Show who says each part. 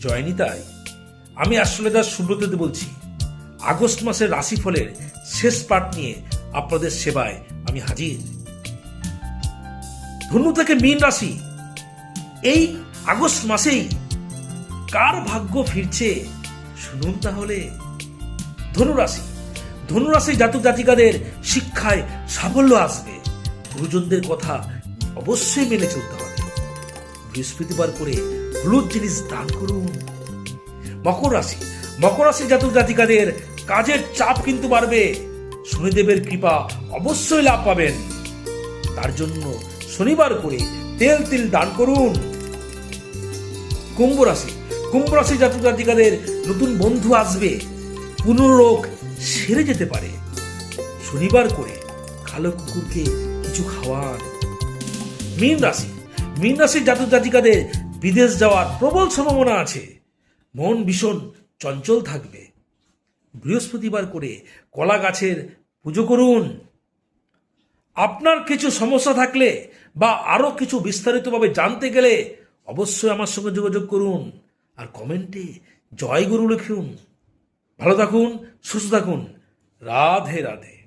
Speaker 1: জয় নিতাই। আমি অ্যাস্ট্রোলজার সুব্রত বলছি। আগস্ট মাসের রাশিফলের শেষ পাঠ নিয়ে আপনাদের সেবায় আমি হাজির। ধনু থেকে মীন রাশি, এই আগস্ট মাসেই কার ভাগ্য ফিরছে শুনুন তাহলে। ধনুরাশি, ধনুরাশি জাতক জাতিকাদের শিক্ষায় সাফল্য আসবে। গুরুজনদের কথা অবশ্যই মেনে চলতে হবে। বৃহস্পতিবার করে হলুদ জিনিস দান করুন। মকর রাশি, মকর রাশি জাতক জাতিকাদের কাজের চাপ কিন্তু বাড়বে। শনিদেবের কৃপা অবশ্যই লাভ পাবেন। তার জন্য শনিবার করে তেল তিল দান করুন। কুম্ভ রাশি, কুম্ভ রাশি জাতক জাতিকাদের নতুন বন্ধু আসবে। পুনঃ রোগ সেরে যেতে পারে। শনিবার করে কালো কুকুরকে কিছু খাওয়ান। মীন রাশি, মীন রাশির জাতক জাতিকাদের বিদেশ যাওয়ার প্রবল সম্ভাবনা আছে। মন ভীষণ চঞ্চল থাকবে। বৃহস্পতিবার করে কলা গাছের পুজো করুন। আপনার কিছু সমস্যা থাকলে বা আরো কিছু বিস্তারিতভাবে জানতে গেলে অবশ্যই আমার সঙ্গে যোগাযোগ করুন আর কমেন্টে জয় গুরু লিখুন। ভালো থাকুন, সুস্থ থাকুন। রাধে রাধে।